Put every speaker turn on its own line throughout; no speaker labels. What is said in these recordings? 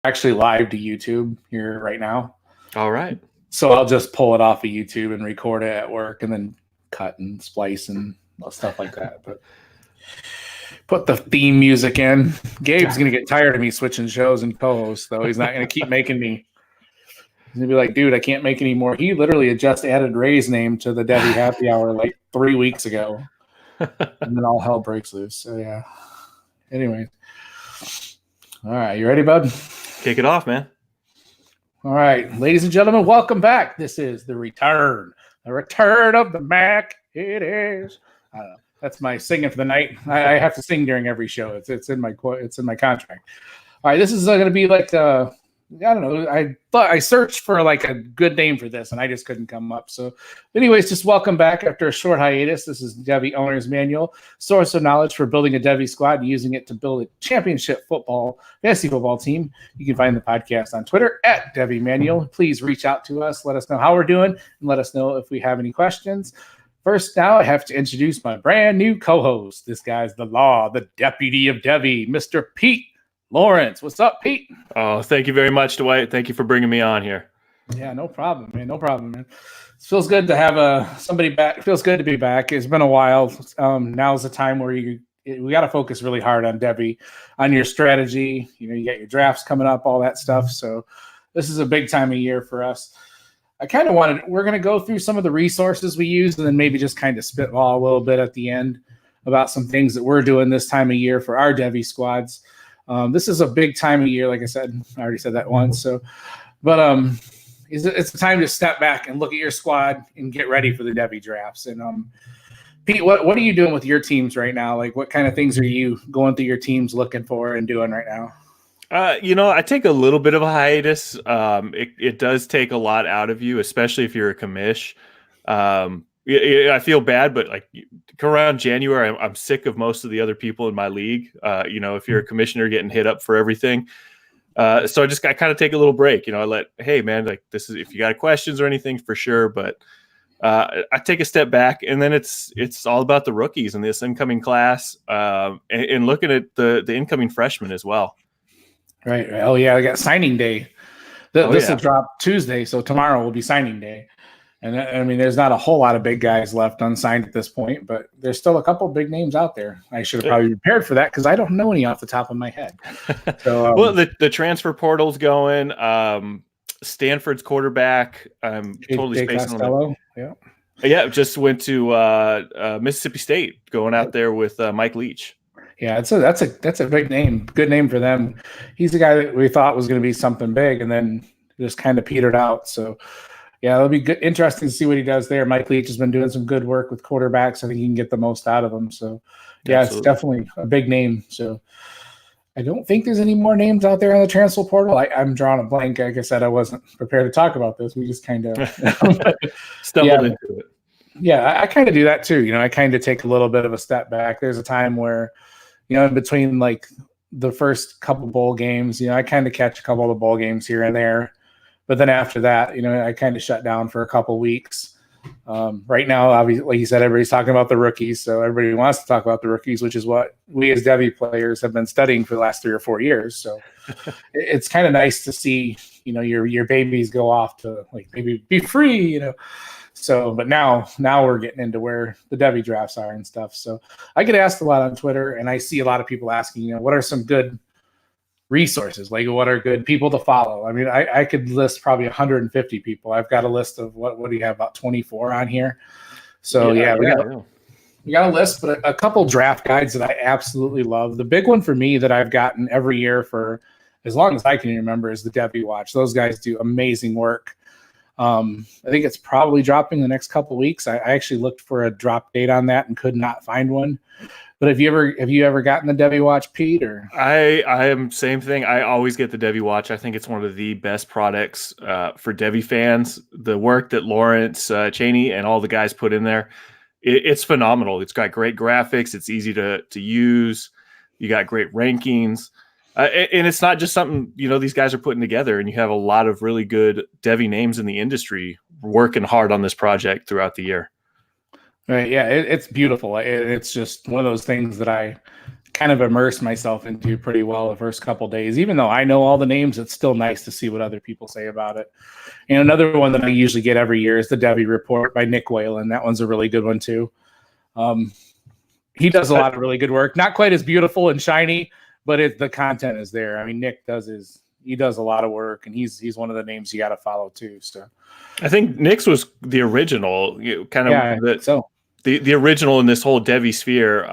actually live to YouTube here right now.
All right.
So I'll just pull it off of YouTube and record it at work and then cut and splice and stuff like that. But put the theme music in. Gabe's going to get tired of me switching shows and co-hosts, though. He's not going to keep making me. He's going to be like, dude, I can't make any more. He literally had just added Ray's name to the Devy Happy Hour like 3 weeks ago. And then all hell breaks loose. So, yeah. Anyway. All right. You ready, bud?
Kick it off, man.
All right, ladies and gentlemen, welcome back. This is the return of the Mac. It is. That's my singing for the night. I have to sing during every show. It's in my contract. All right, this is going to be like I don't know. I thought I searched for like a good name for this, and I just couldn't come up. So, anyways, just welcome back after a short hiatus. This is Devy Owner's Manual, source of knowledge for building a Devy squad and using it to build a championship fantasy football team. You can find the podcast on Twitter at Devy Manual. Please reach out to us. Let us know how we're doing, and let us know if we have any questions. First, now I have to introduce my brand new co-host. This guy's the law, the deputy of Devy, Mr. Pete Lawrence. What's up, Pete?
Oh, thank you very much, Dwight. Thank you for bringing me on here.
Yeah, no problem, man. No problem, man. It feels good to have somebody back. It feels good to be back. It's been a while. Now's the time where we got to focus really hard on Devy, on your strategy. You know, you got your drafts coming up, all that stuff. So this is a big time of year for us. I kind of we're going to go through some of the resources we use and then maybe just kind of spitball a little bit at the end about some things that we're doing this time of year for our Devy squads. This is a big time of year, like I said. I already said that once. So, but it's a time to step back and look at your squad and get ready for the Devy drafts. And Pete, what are you doing with your teams right now? Like, what kind of things are you going through your teams looking for and doing right now?
I take a little bit of a hiatus. It does take a lot out of you, especially if you're a commish. I feel bad, but like around January, I'm sick of most of the other people in my league. If you're a commissioner getting hit up for everything. So I kind of take a little break. Hey man, like this is, if you got questions or anything for sure, but I take a step back and then it's all about the rookies in this incoming class and looking at the incoming freshmen as well.
Right. Oh yeah. I got signing day. This will drop Tuesday. So tomorrow will be signing day. And I mean, there's not a whole lot of big guys left unsigned at this point, but there's still a couple big names out there. I should have probably prepared for that because I don't know any off the top of my head. So,
well, the transfer portal's going. Stanford's quarterback. I'm totally spacing on that. Yeah, just went to Mississippi State, going out there with Mike Leach.
Yeah, that's a big name. Good name for them. He's the guy that we thought was going to be something big, and then just kind of petered out. So. Yeah, it'll be good, interesting to see what he does there. Mike Leach has been doing some good work with quarterbacks. I think he can get the most out of them. So, yeah, Absolutely. It's definitely a big name. So, I don't think there's any more names out there on the transfer portal. I'm drawing a blank. Like I said, I wasn't prepared to talk about this. We just kind of
stumbled into it.
Yeah, I kind of do that too. I kind of take a little bit of a step back. There's a time where, in between like the first couple bowl games, I kind of catch a couple of the bowl games here and there. But then after that, I kind of shut down for a couple weeks. Right now, obviously, like you said, everybody's talking about the rookies. So everybody wants to talk about the rookies, which is what we as Devy players have been studying for the last 3 or 4 years. So it's kind of nice to see, your babies go off to like maybe be free, So, but now we're getting into where the Devy drafts are and stuff. So I get asked a lot on Twitter, and I see a lot of people asking, what are some good resources, like what are good people to follow? I mean, I could list probably 150 people. I've got a list of what do you have, about 24 on here. So we got a list, but a couple draft guides that I absolutely love. The big one for me that I've gotten every year for as long as I can remember is the Devy Watch. Those guys do amazing work. I think it's probably dropping the next couple weeks. I actually looked for a drop date on that and could not find one. But have you ever gotten the Devy Watch, Pete? Or
I am same thing. I always get the Devy Watch. I think it's one of the best products for Devy fans. The work that Lawrence Cheney and all the guys put in there, it's phenomenal. It's got great graphics. It's easy to use. You got great rankings. And it's not just something, these guys are putting together, and you have a lot of really good Devy names in the industry working hard on this project throughout the year.
Right. Yeah, it's beautiful. It's just one of those things that I kind of immersed myself into pretty well the first couple days. Even though I know all the names, it's still nice to see what other people say about it. And another one that I usually get every year is the Devy Report by Nick Whalen. That one's a really good one too. He does a lot of really good work. Not quite as beautiful and shiny, but the content is there. I mean, Nick does a lot of work, and he's one of the names you got to follow too. So
I think Nick's was the original, the original in this whole Devy sphere.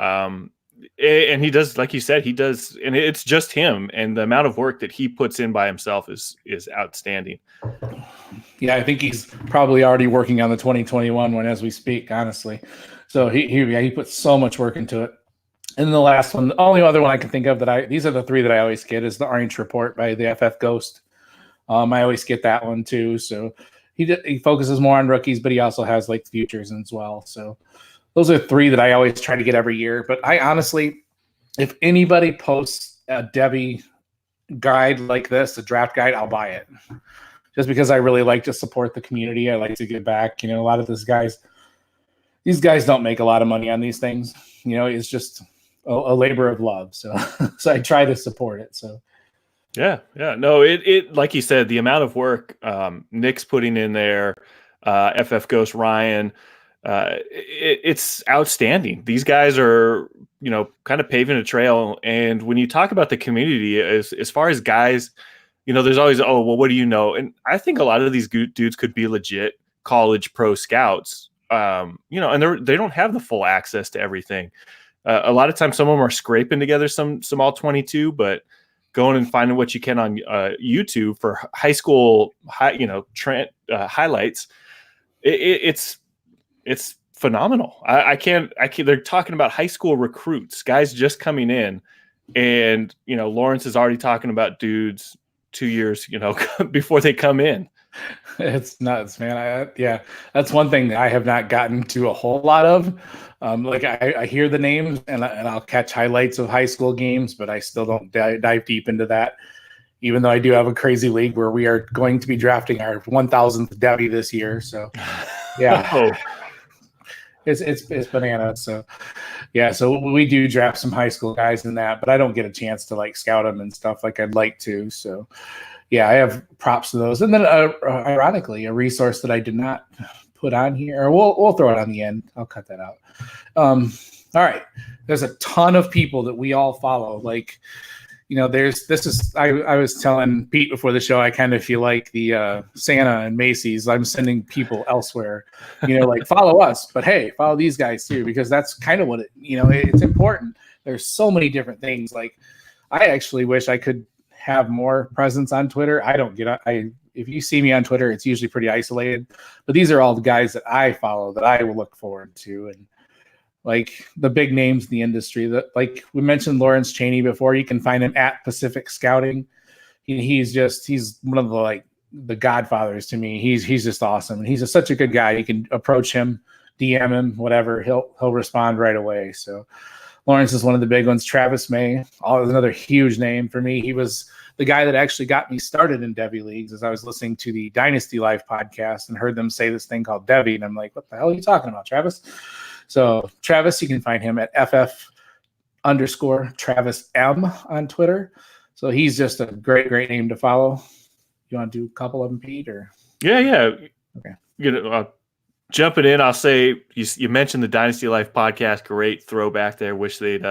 And he does, like you said, and it's just him, and the amount of work that he puts in by himself is outstanding.
Yeah, I think he's probably already working on the 2021 one as we speak, honestly. So he puts so much work into it. And the last one, the only other one I can think of these are the three that I always get, is the Orange Report by the FF Ghost. I always get that one too. So he focuses more on rookies, but he also has like futures as well. So those are three that I always try to get every year. But I honestly, if anybody posts a Devy guide like this, a draft guide, I'll buy it. Just because I really like to support the community. I like to give back. A lot of these guys don't make a lot of money on these things. It's just a labor of love. So I try to support it. So
yeah. No, it like you said, the amount of work Nick's putting in there, FF Ghost Ryan, it's outstandanding. These guys are, kind of paving a trail. And when you talk about the community, as far as guys, there's always, oh, well, what do you know? And I think a lot of these dudes could be legit college pro scouts, and they don't have the full access to everything. A lot of times some of them are scraping together some all 22, but going and finding what you can on YouTube for high school, highlights. It's phenomenal. I can't, they're talking about high school recruits, guys just coming in, and, Lawrence is already talking about dudes 2 years, before they come in.
It's nuts, man. That's one thing that I have not gotten to a whole lot of. I hear the names and I'll catch highlights of high school games, but I still don't dive deep into that. Even though I do have a crazy league where we are going to be drafting our 1,000th Devy this year. So, yeah.
Oh.
It's bananas. So, yeah. So we do draft some high school guys in that, but I don't get a chance to scout them and stuff like I'd like to. So, yeah, I have props to those. And then, ironically, a resource that I did not put on here, or we'll throw it on the end. I'll cut that out. All right. There's a ton of people that we all follow. I was telling Pete before the show, I kind of feel like the Santa and Macy's. I'm sending people elsewhere, follow us, but hey, follow these guys too, because that's kind of what it's important. There's so many different things. I actually wish I could have more presence on Twitter. If you see me on Twitter, it's usually pretty isolated, but these are all the guys that I follow that I will look forward to. And the big names in the industry that, we mentioned Lawrence Chaney before, you can find him at Pacific Scouting. He's one of the godfathers to me. He's just awesome. And he's such a good guy. You can approach him, DM him, whatever. He'll respond right away. So Lawrence is one of the big ones. Travis May, another huge name for me. He was the guy that actually got me started in Devy leagues, as I was listening to the Dynasty Life podcast and heard them say this thing called Devy. And I'm like, what the hell are you talking about, Travis? So Travis, you can find him at FF_Travis M on Twitter. So he's just a great name to follow. You want to do a couple of them, Pete? Or
yeah.
Okay.
Jumping in, I'll say you mentioned the Dynasty Life podcast. Great throwback there. Wish they'd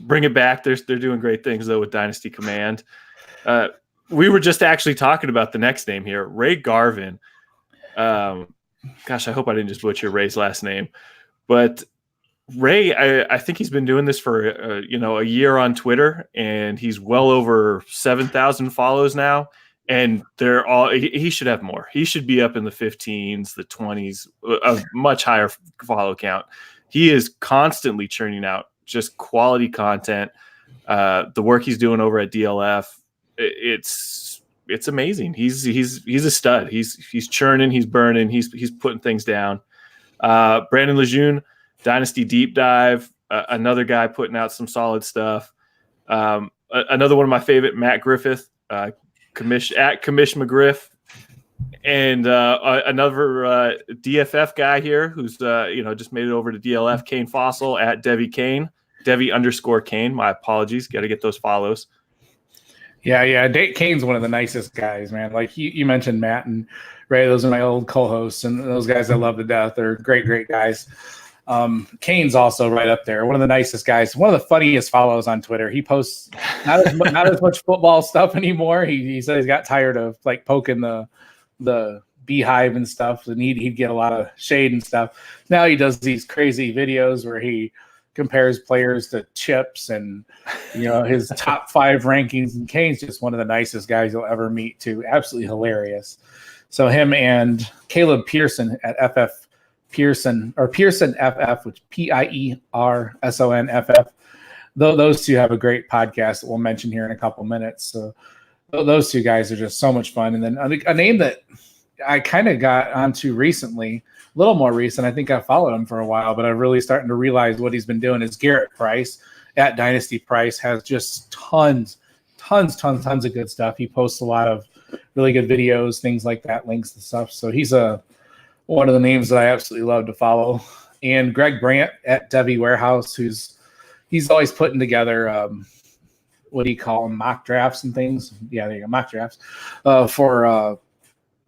bring it back. They're doing great things though with Dynasty Command. We were just actually talking about the next name here, Ray Garvin. Gosh, I hope I didn't just butcher Ray's last name. But Ray, I think he's been doing this for a year on Twitter, and he's well over 7,000 follows now. And he should have more. He should be up in the 15s, the 20s, a much higher follow count. He is constantly churning out just quality content. The work he's doing over at DLF, it's amazing. He's a stud. He's churning, he's burning, he's putting things down. Brandon Lejeune, Dynasty Deep Dive, another guy putting out some solid stuff. Another one of my favorite, Matt Griffith, Commish McGriff, and another DFF guy here who's just made it over to DLF, Kane Fossil at Devy Kane. Devy_Kane. My apologies. Got to get those follows.
Yeah. Kane's one of the nicest guys, man. Like you mentioned Matt and Ray. Those are my old co-hosts, and those guys I love to death. They're great guys. Kane's also right up there. One of the nicest guys. One of the funniest follows on Twitter. He posts not as much football stuff anymore. He said he's got tired of like poking the beehive and stuff, and he'd get a lot of shade and stuff. Now he does these crazy videos where he compares players to chips and his top 5 rankings, and Kane's just one of the nicest guys you'll ever meet too. Absolutely hilarious. So him and Caleb Pearson at FF Pearson FF, which PIERSONFF, those two have a great podcast that we'll mention here in a couple minutes. So those two guys are just so much fun. And then a name that I kind of got onto recently, a little more recent. I think I followed him for a while, but I'm really starting to realize what he's been doing is Garrett Price at Dynasty Price has just tons of good stuff. He posts a lot of really good videos, things like that, links and stuff. So he's one of the names that I absolutely love to follow. And Greg Brandt at Devy Warehouse, he's always putting together what do you call them, mock drafts and things. Yeah, there you go, mock drafts for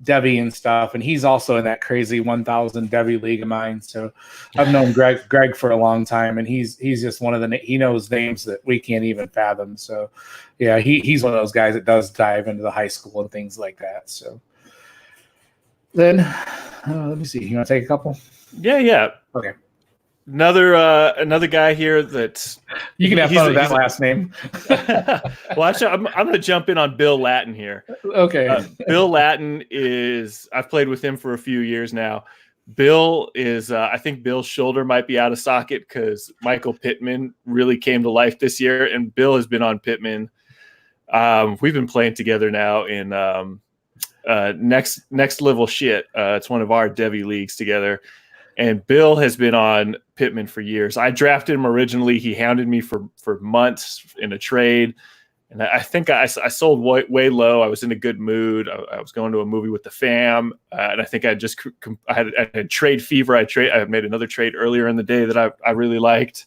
Devy and stuff, and he's also in that crazy 1,000 Devy league of mine. So I've known Greg for a long time, and he's just one of he knows names that we can't even fathom. So yeah, he's one of those guys that does dive into the high school and things like that. So then let me see. You want to take a couple?
Yeah.
Okay.
Another guy here that
you can have fun with that last name.
Well, actually, I'm going to jump in on Bill Lattin here.
Okay.
Bill Lattin I've played with him for a few years now. Bill is, I think Bill's shoulder might be out of socket because Michael Pittman really came to life this year, and Bill has been on Pittman. We've been playing together now in next level shit. It's one of our Devy leagues together. And Bill has been on Pittman for years. I drafted him originally. He hounded me for months in a trade. And I think I sold way low. I was in a good mood. I was going to a movie with the fam. And I think I had trade fever. I made another trade earlier in the day that I really liked.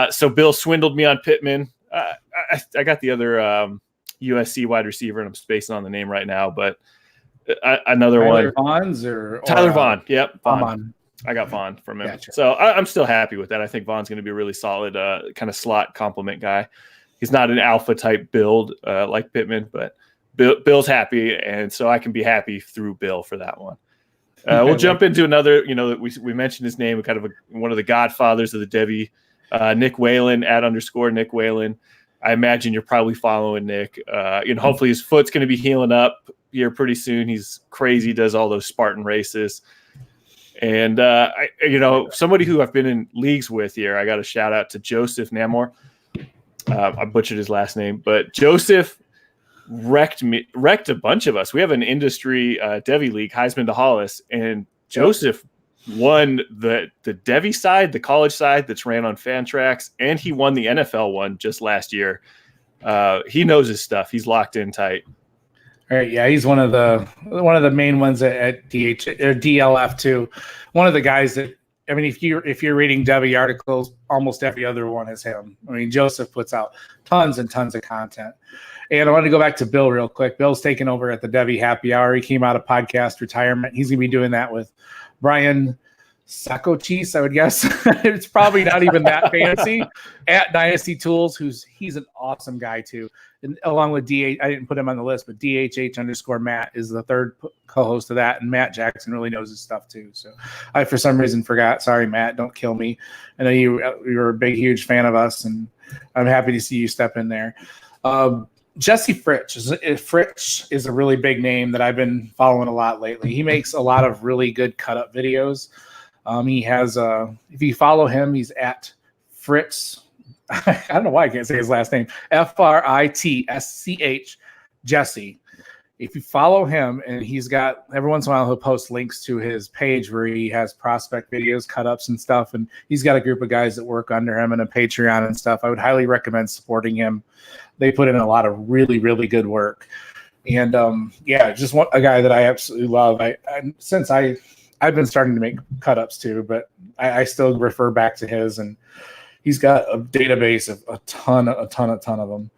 So Bill swindled me on Pittman. I got the other USC wide receiver, and I'm spacing on the name right now, but another
Tyler
one. Tyler Vaughn. Yep. Vaughn. I got Vaughn from him. Gotcha. So I'm still happy with that. I think Vaughn's going to be a really solid kind of slot complement guy. He's not an alpha type build like Pittman, but Bill's happy, and so I can be happy through Bill for that one. We'll jump into another, we mentioned his name, kind of one of the godfathers of the Devy, Nick Whalen @ Nick Whalen. I imagine you're probably following Nick. Hopefully his foot's going to be healing up here pretty soon. He's crazy, does all those Spartan races. And, somebody who I've been in leagues with here, I got a shout out to Joseph Namor. I butchered his last name, but Joseph wrecked a bunch of us. We have an industry Devy league, Heisman to Hollis, and Joseph won the Devy side, the college side that's ran on Fantrax, and he won the NFL one just last year. He knows his stuff. He's locked in tight.
All right, yeah, he's one of the main ones at DLF too. One of the guys that, I mean, if you're reading Devy articles, almost every other one is him. I mean, Joseph puts out tons and tons of content. And I want to go back to Bill real quick. Bill's taking over at the Devy Happy Hour. He came out of podcast retirement. He's going to be doing that with Brian Sacochis, I would guess. It's probably not even that fancy. At Dynasty Tools, he's an awesome guy too. And along with DH, I didn't put him on the list, but DHH_Matt is the third co-host of that, and Matt Jackson really knows his stuff too. So I, for some reason, forgot. Sorry, Matt, don't kill me. I know you were a big, huge fan of us, and I'm happy to see you step in there. Jesse Fritsch is a really big name that I've been following a lot lately. He makes a lot of really good cut-up videos. He has if you follow him, he's at Fritz. I don't know why I can't say his last name. FRITSCH Jesse. If you follow him, and he's got every once in a while he'll post links to his page where he has prospect videos, cut ups and stuff, and he's got a group of guys that work under him and a Patreon and stuff. I would highly recommend supporting him. They put in a lot of really, really good work. And just a guy that I absolutely love. I've been starting to make cut ups too, but I still refer back to his, and He's got a database of a ton of them.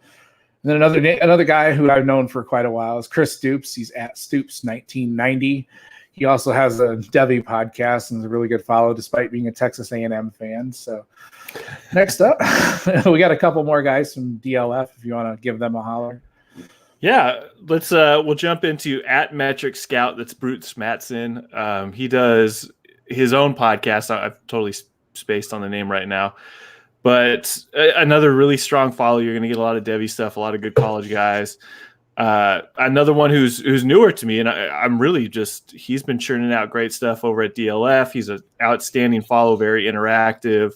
And then another guy who I've known for quite a while is Chris Stoops. He's at Stoops 1990. He also has a Devy podcast and is a really good follow, despite being a Texas A&M fan. So next up, we got a couple more guys from DLF. If you want to give them a holler.
Yeah, let's we'll jump into at Metric Scout. That's Bruce Matson. He does his own podcast. I've totally spaced on the name right now, but another really strong follow. You're going to get a lot of Devy stuff, a lot of good college guys. Another one who's newer to me, and I'm really he's been churning out great stuff over at DLF. He's an outstanding follow, very interactive,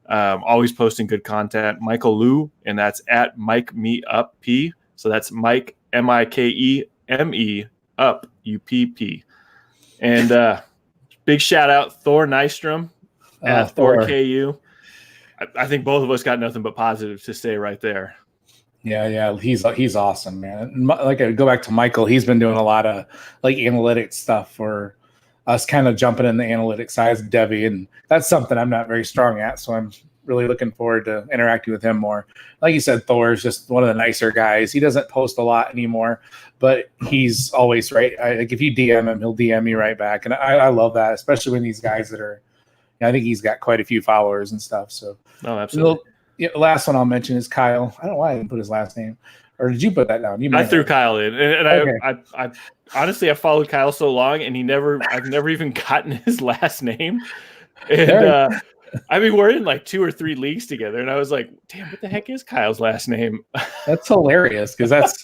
always posting good content. Michael Liu, and that's at Mike Me Up P. So that's Mike MIKEME up UPP. And big shout out Thor Nystrom at Thor KU. I think both of us got nothing but positive to say right there.
Yeah, he's awesome, man. Like I go back to Michael, he's been doing a lot of like analytics stuff for us, kind of jumping in the analytics side of Devy, and that's something I'm not very strong at. So I'm really looking forward to interacting with him more. Like you said, Thor is just one of the nicer guys. He doesn't post a lot anymore, but he's always right. Like if you DM him, he'll DM me right back, and I love that, especially when these guys that are. I think he's got quite a few followers and stuff. So,
absolutely.
The last one I'll mention is Kyle. I don't know why I didn't put his last name, or did you put that down?
I threw Kyle in, and
okay.
I honestly I followed Kyle so long, and I've never even gotten his last name, and I mean we're in like 2 or 3 leagues together, and I was like, damn, what the heck is Kyle's last name?
That's hilarious because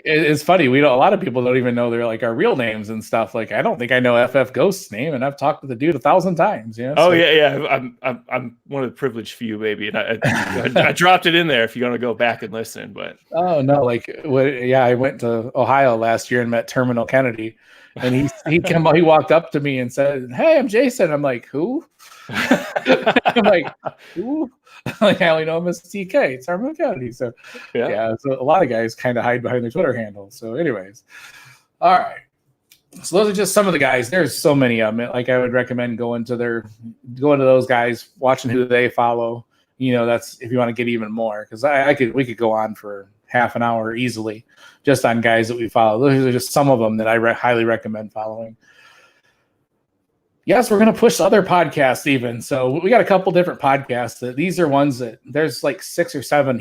it's funny. A lot of people don't even know they're like our real names and stuff. Like I don't think I know FF Ghost's name, and I've talked to the dude 1,000 times. You know?
Oh yeah. I'm one of the privileged few, maybe, and I dropped it in there if you're gonna go back and listen. But
oh no, I went to Ohio last year and met Terminal Kennedy, and he walked up to me and said, "Hey, I'm Jason." I'm like, "Who?" I'm like, "Who?" Like I only know him as TK, Terminal Kennedy. So yeah, so a lot of guys kind of hide behind their Twitter handle. So, anyways, all right. So those are just some of the guys. There's so many of them. Like I would recommend going to those guys, watching who they follow. You know, that's if you want to get even more, because we could go on for half an hour easily just on guys that we follow. Those are just some of them that I highly recommend following. Yes, we're going to push other podcasts even. So we got a couple different podcasts. These are ones that there's like 6 or 7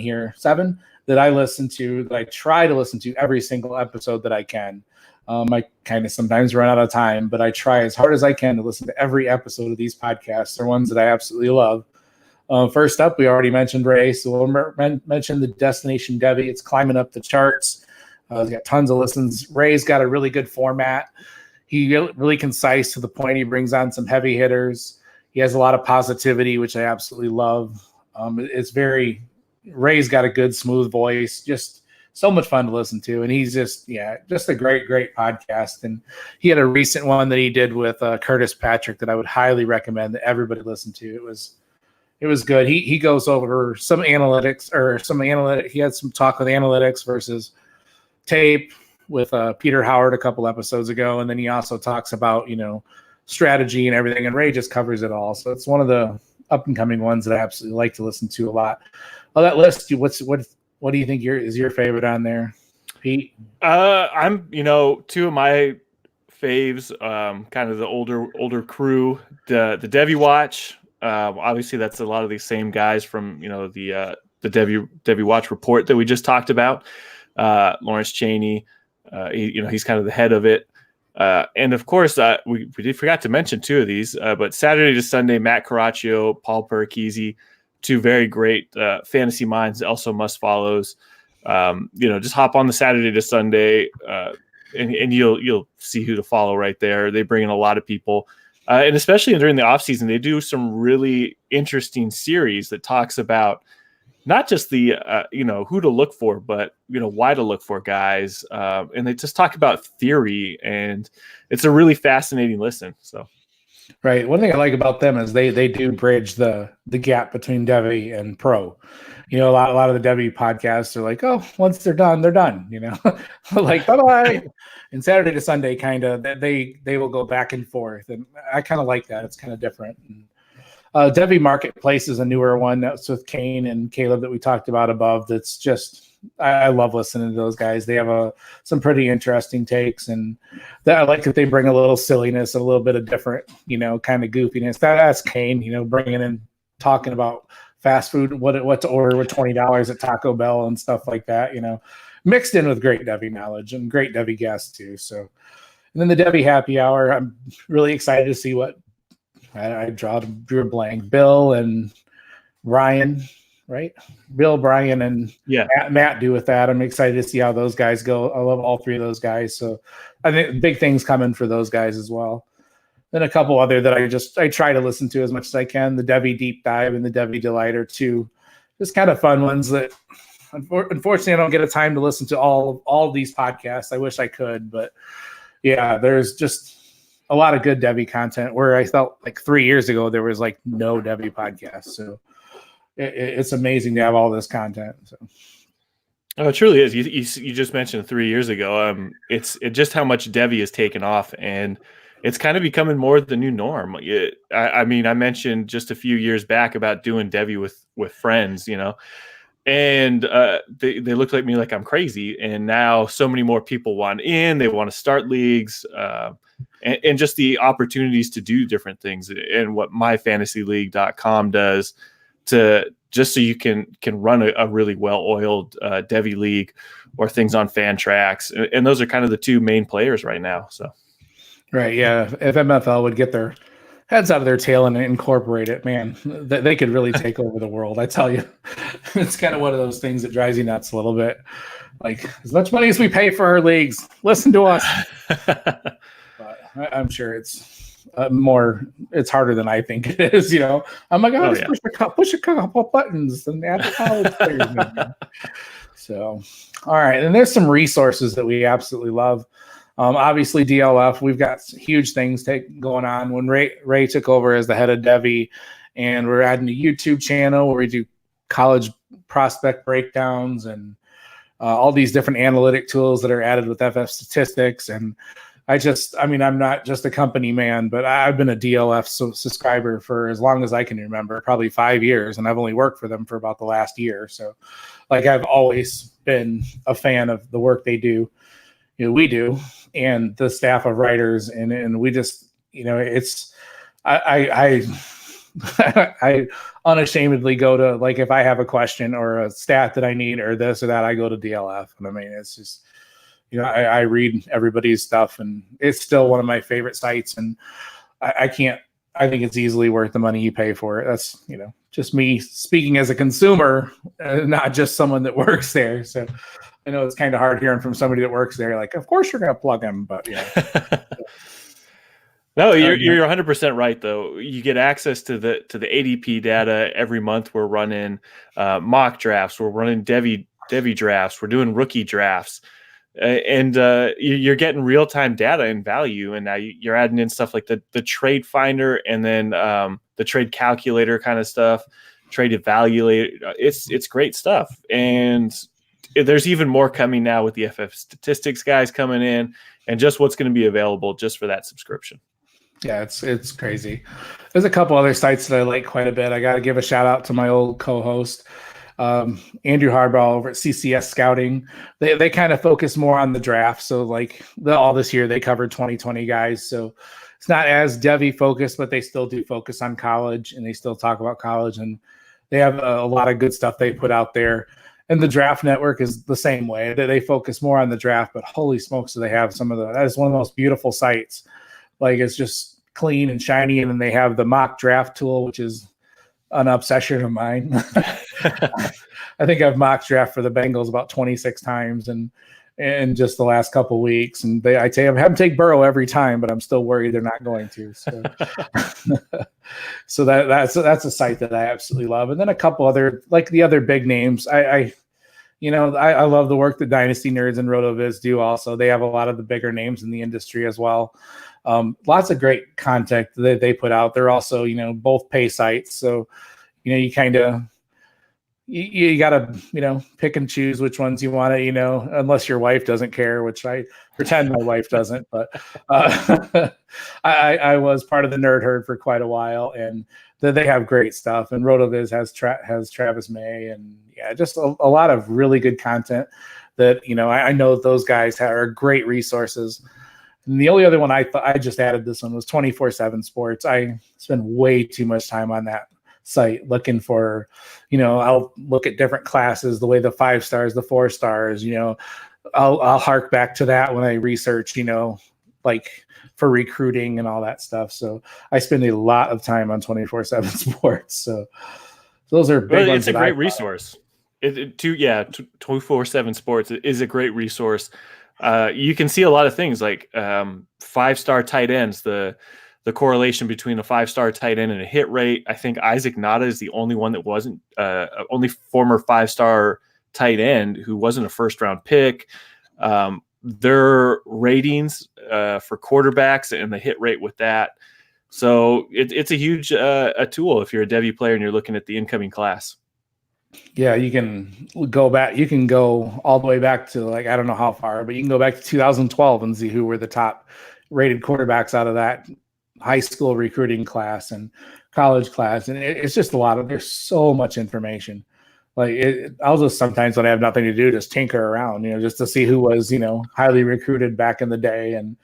that I listen to, that I try to listen to every single episode that I can. I kind of sometimes run out of time, but I try as hard as I can to listen to every episode of these podcasts. They're ones that I absolutely love. First up, we already mentioned Ray, so we'll mention the Destination Devy. It's climbing up the charts. He's got tons of listens. Ray's got a really good format. He's really concise to the point. He brings on some heavy hitters. He has a lot of positivity, which I absolutely love. Ray's got a good, smooth voice, just so much fun to listen to. And he's just a great, great podcast. And he had a recent one that he did with Curtis Patrick that I would highly recommend that everybody listen to. It was good. He goes over some analytics. He had some talk with analytics versus tape with Peter Howard a couple episodes ago, and then he also talks about strategy and everything, and Ray just covers it all. So it's one of the up and coming ones that I absolutely like to listen to a lot. On that list, what do you think is your favorite on there, Pete?
I'm 2 of my faves, kind of the older crew, the Devy Watch. Obviously that's a lot of these same guys from the Devy Watch report that we just talked about. Lawrence Cheney. He's kind of the head of it. And of course, we forgot to mention 2 of these, but Saturday to Sunday, Matt Caraccio, Paul Perkese, 2 very great fantasy minds, also must follows. Just hop on the Saturday to Sunday, and you'll see who to follow right there. They bring in a lot of people, and especially during the off season, they do some really interesting series that talks about not just the who to look for, but why to look for guys, and they just talk about theory, and it's a really fascinating listen. So,
right. One thing I like about them is they do bridge the gap between Devy and pro. A lot of the Devy podcasts are like, oh, once they're done, like bye bye. And Saturday to Sunday, kind of they will go back and forth, and I kind of like that. It's kind of different. And Devy Marketplace is a newer one that's with Kane and Caleb that we talked about above. That's just I love listening to those guys. They have some pretty interesting takes, and I like that they bring a little silliness, a little bit of different, kind of goofiness. That's Kane, bringing in talking about fast food, what to order with $20 at Taco Bell and stuff like that. Mixed in with great Devy knowledge and great Devy guests too. So, and then the Devy Happy Hour. I'm really excited to see what I drew a blank. Bill and Ryan, right? Bill, Brian, and Matt do with that. I'm excited to see how those guys go. I love all three of those guys. So I think big things coming for those guys as well. Then a couple other that I try to listen to as much as I can. The Devy Deep Dive and the Devy Delight are two just kind of fun ones that unfortunately I don't get a time to listen to all these podcasts. I wish I could, but yeah, there's just a lot of good Devy content where I felt like 3 years ago there was like no Devy podcast. So it's amazing to have all this content. So.
Oh, it truly is. You just mentioned 3 years ago. It's just how much Devy has taken off, and it's kind of becoming more the new norm. I mean, I mentioned just a few years back about doing Devy with friends, and they looked at me like I'm crazy. And now so many more people want in. They want to start leagues, and just the opportunities to do different things. And what myfantasyleague.com does just so you can run a really well-oiled Devy league or things on Fantrax. And those are kind of the two main players right now. So.
Right, yeah. If MFL would get their heads out of their tail and incorporate it, man, they could really take over the world. I tell you, it's kind of one of those things that drives you nuts a little bit. Like, as much money as we pay for our leagues, listen to us. But I'm sure it's it's harder than I think it is. I'm like, push a couple buttons and add the college players. So, all right, and there's some resources that we absolutely love. Obviously, DLF, we've got huge things going on. When Ray took over as the head of Devy, and we're adding a YouTube channel where we do college prospect breakdowns and all these different analytic tools that are added with FF statistics. And I'm not just a company man, but I've been a DLF subscriber for as long as I can remember, probably 5 years, and I've only worked for them for about the last year. So, I've always been a fan of the work they do. We do, and the staff of writers, and we just, it's, I unashamedly go to, if I have a question or a stat that I need or this or that, I go to DLF. And I mean, it's just, I read everybody's stuff, and it's still one of my favorite sites. And I think it's easily worth the money you pay for it. That's, just me speaking as a consumer, not just someone that works there. So I know it's kind of hard hearing from somebody that works there. Like, of course you're going to plug them, but yeah.
No, you're 100% right though. You get access to the ADP data every month. We're running mock drafts. We're running Devy drafts. We're doing rookie drafts, and you're getting real time data and value. And now you're adding in stuff like the trade finder, and then the trade calculator kind of stuff, trade evaluator. It's great stuff, and there's even more coming now with the FF statistics guys coming in, and just what's going to be available just for that subscription.
Yeah, it's crazy. There's a couple other sites that I like quite a bit. I got to give a shout out to my old co-host, Andrew Harbaugh over at CCS Scouting. They kind of focus more on the draft. So all this year they covered 2020 guys. So it's not as Devy focused, but they still do focus on college, and they still talk about college, and they have a lot of good stuff they put out there. And the Draft Network is the same way. They focus more on the draft, but holy smokes, do they have that is one of the most beautiful sites. It's just clean and shiny. And then they have the mock draft tool, which is an obsession of mine. I think I've mock draft for the Bengals about 26 times and just the last couple of weeks. And I have them take Burrow every time, but I'm still worried they're not going to. So, so that's a site that I absolutely love. And then a couple other, the other big names, I love the work that Dynasty Nerds and RotoViz do also. They have a lot of the bigger names in the industry as well. Lots of great content that they put out. They're also, both pay sites. So, you kind of, you got to, pick and choose which ones you want to, unless your wife doesn't care, which I pretend my wife doesn't. But I was part of the nerd herd for quite a while, and they have great stuff. And RotoViz has Travis May, and just a lot of really good content that, I know those guys are great resources. And the only other one I just added this one was 24/7 Sports. I spend way too much time on that site looking for, I'll look at different classes, the way the 5 stars, the 4 stars, I'll hark back to that when I research, like for recruiting and all that stuff. So I spend a lot of time on 24/7 Sports. So those are big ones.
It's a great resource. 24/7 Sports is a great resource. You can see a lot of things like 5-star tight ends, the correlation between a 5-star tight end and a hit rate. I think Isaac Nada is the only one that wasn't only former 5-star tight end who wasn't a first-round pick. Their ratings for quarterbacks and the hit rate with that. So it's a huge a tool if you're a Devy player and you're looking at the incoming class.
Yeah, you can go back. You can go all the way back to I don't know how far, but you can go back to 2012 and see who were the top rated quarterbacks out of that high school recruiting class and college class. And it's just there's so much information. I'll just sometimes when I have nothing to do, just tinker around, just to see who was, highly recruited back in the day. And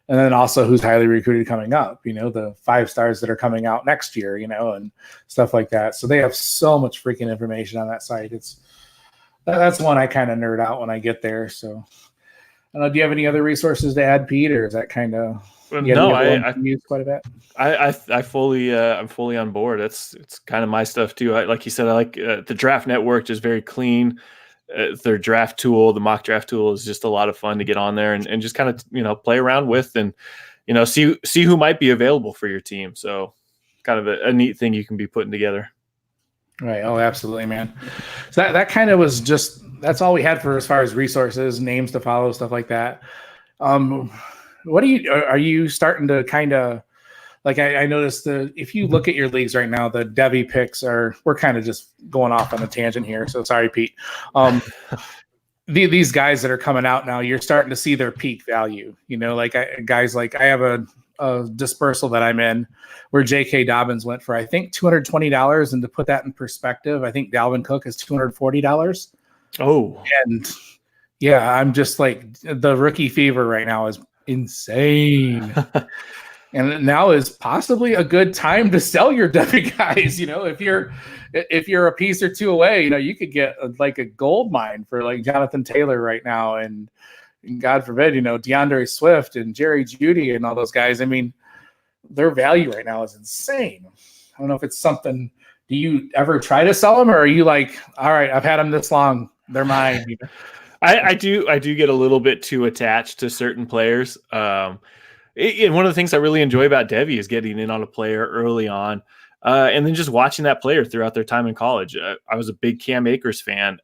then also who's highly recruited coming up, the 5 stars that are coming out next year, and stuff like that. So they have so much freaking information on that site. That's one I kind of nerd out when I get there. So I don't know, do you have any other resources to add, Pete, or is that kind of
I
use quite a bit?
I'm fully on board. It's kind of my stuff too. Like you said, I like the Draft Network, just very clean. Their draft tool, the mock draft tool, is just a lot of fun to get on there and just kind of play around with and see who might be available for your team. So kind of a neat thing you can be putting together.
Right. Oh, absolutely, man. So that kind of was that's all we had for as far as resources, names to follow, stuff like that. What are you starting to kind of I noticed if you look at your leagues right now, the Devy picks we're kind of just going off on a tangent here. So sorry, Pete. These guys that are coming out now, you're starting to see their peak value, guys I have a dispersal that I'm in where J.K. Dobbins went for, I think, $220. And to put that in perspective, I think Dalvin Cook is $240.
Oh,
and yeah, I'm just the rookie fever right now is insane. And now is possibly a good time to sell your Devy guys. If you're a piece or two away, you could get a gold mine for Jonathan Taylor right now, and God forbid, DeAndre Swift and Jerry Jeudy and all those guys. I mean, their value right now is insane. I don't know if it's something. Do you ever try to sell them, or are you all right, I've had them this long, they're mine?
I do get a little bit too attached to certain players. And one of the things I really enjoy about Devy is getting in on a player early on, and then just watching that player throughout their time in college. I was a big Cam Akers fan.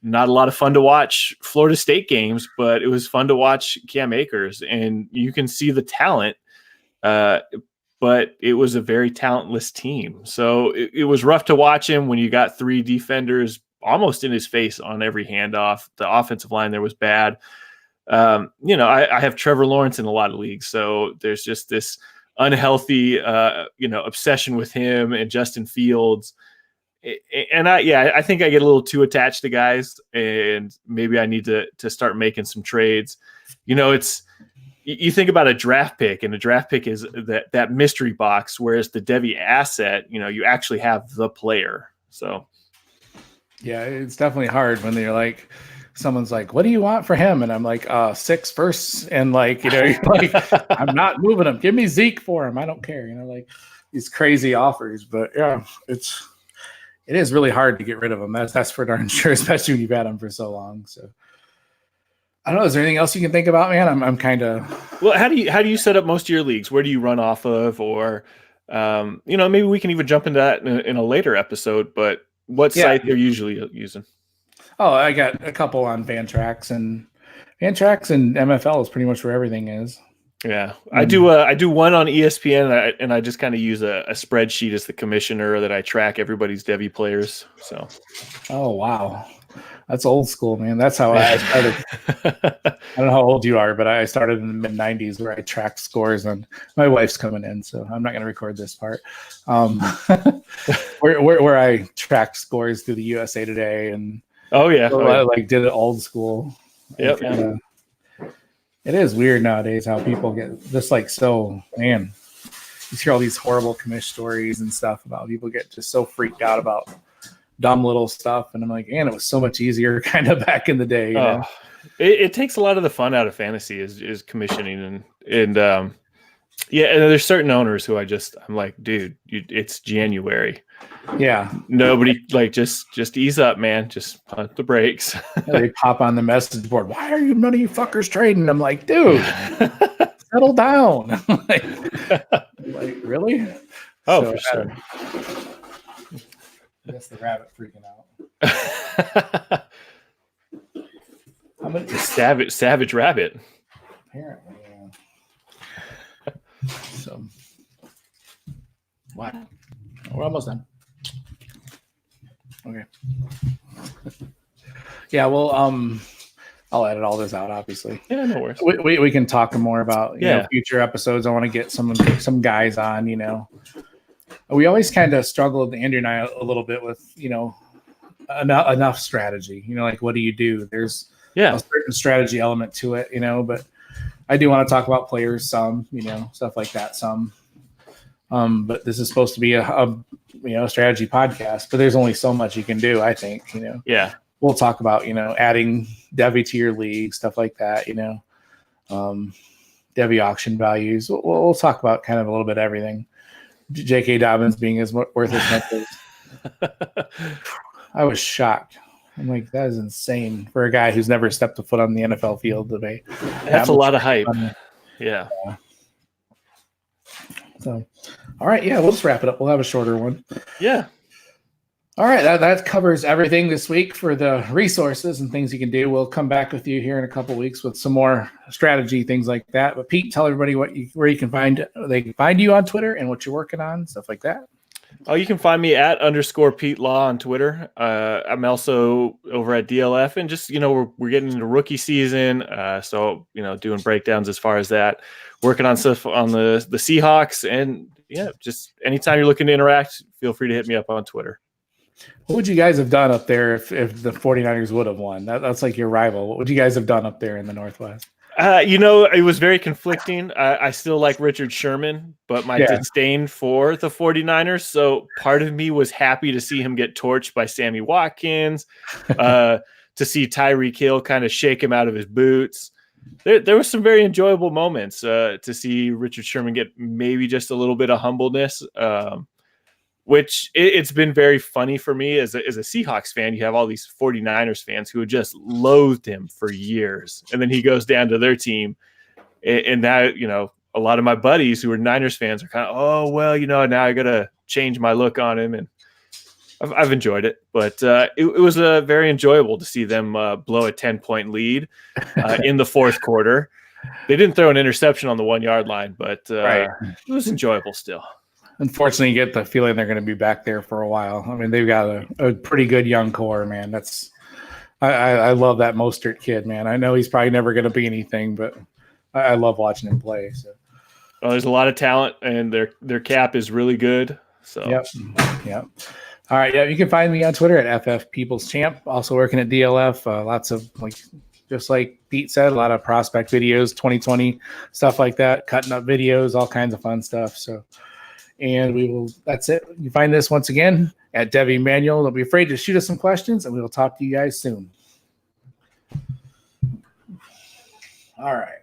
Not a lot of fun to watch Florida State games, but it was fun to watch Cam Akers, and you can see the talent. But it was a very talentless team. So it was rough to watch him when you got 3 defenders almost in his face on every handoff. The offensive line there was bad. I have Trevor Lawrence in a lot of leagues, so there's just this unhealthy, obsession with him and Justin Fields. And I think I get a little too attached to guys, and maybe I need to start making some trades. You think about a draft pick, and a draft pick is that mystery box, whereas the Devy asset, you actually have the player. So
yeah, it's definitely hard when they're someone's what do you want for him? And I'm 6 firsts. And I'm not moving him. Give me Zeke for him. I don't care. These crazy offers, but yeah, it is really hard to get rid of them. That's for darn sure, especially when you've had them for so long. So I don't know. Is there anything else you can think about, man? I'm kind of,
well, how do you set up most of your leagues? Where do you run off of? Or, maybe we can even jump into that in a later episode, but what site they're usually using?
Oh, I got a couple on Fantrax and MFL is pretty much where everything is.
Yeah, I do one on ESPN, and I just kind of use a spreadsheet as the commissioner that I track everybody's Devy players. So,
oh wow, that's old school, man. That's how I started. I don't know how old you are, but I started in the mid '90s where I tracked scores, and my wife's coming in, so I'm not going to record this part. Where I tracked scores through the USA Today, and I like did it old school.
Yep.
It is weird nowadays how people get just like so, man. You hear all these horrible commish stories and stuff about people get just so freaked out about dumb little stuff, and I'm like, man, it was so much easier kind of back in the day. You know?
It takes a lot of the fun out of fantasy is commissioning and and there's certain owners who I'm like, dude, it's January.
Yeah.
Nobody just ease up, man. Just punt the brakes.
They pop on the message board. Why are none of you fuckers trading? I'm like, dude, settle down. like really?
Oh, so, for sure.
I guess the rabbit freaking out.
How many savage rabbit?
Apparently, yeah. So what? We're almost done. Okay. Yeah, well, I'll edit all this out, obviously.
Yeah, no worries.
We can talk more about you know, future episodes. I want to get some guys on. You know, we always kind of struggled, Andrew and I, a little bit with enough strategy. You know, like what do you do? There's a certain strategy element to it. You know, but I do want to talk about players, some, you know, stuff like that, some. But this is supposed to be a strategy podcast, but there's only so much you can do, I think, you know.
Yeah.
We'll talk about, you know, adding Devy to your league, stuff like that, you know. Devy auction values. We'll talk about kind of a little bit of everything. J.K. Dobbins being worth as much as I was shocked. I'm like, that is insane for a guy who's never stepped a foot on the NFL field today.
That's a lot of hype. Yeah.
So, all right, we'll just wrap it up. We'll have a shorter one.
Yeah.
All right, that covers everything this week for the resources and things you can do. We'll come back with you here in a couple of weeks with some more strategy, things like that. But Pete, tell everybody where you can they can find you on Twitter and what you're working on, stuff like that.
Oh, you can find me at _Pete Law on Twitter. I'm also over at DLF, and just, you know, we're getting into rookie season. So, you know, doing breakdowns as far as that, working on stuff on the Seahawks, and just anytime you're looking to interact, feel free to hit me up on Twitter.
What would you guys have done up there if the 49ers would have won? That's like your rival. What would you guys have done up there in the Northwest?
You know, it was very conflicting. I still like Richard Sherman, but my disdain for the 49ers. So part of me was happy to see him get torched by Sammy Watkins, to see Tyreek Hill kind of shake him out of his boots. There were some very enjoyable moments to see Richard Sherman get maybe just a little bit of humbleness, which it's been very funny for me as a Seahawks fan. You have all these 49ers fans who have just loathed him for years. And then he goes down to their team. And now, you know, a lot of my buddies who are Niners fans are kind of, oh, well, you know, now I got to change my look on him. And I've enjoyed it. But it was very enjoyable to see them blow a 10-point lead in the fourth quarter. They didn't throw an interception on the 1-yard line, but it was enjoyable still.
Unfortunately, you get the feeling they're going to be back there for a while. I mean, they've got a pretty good young core, man. I love that Mostert kid, man. I know he's probably never going to be anything, but I love watching him play. So,
well, there's a lot of talent, and their cap is really good. So,
yep. All right, you can find me on Twitter at FFPeoplesChamp. Also working at DLF. Lots of just like Pete said, a lot of prospect videos, 2020 stuff like that, cutting up videos, all kinds of fun stuff. So. And that's it. You find this once again at Devy Manual. Don't be afraid to shoot us some questions, and we will talk to you guys soon. All right.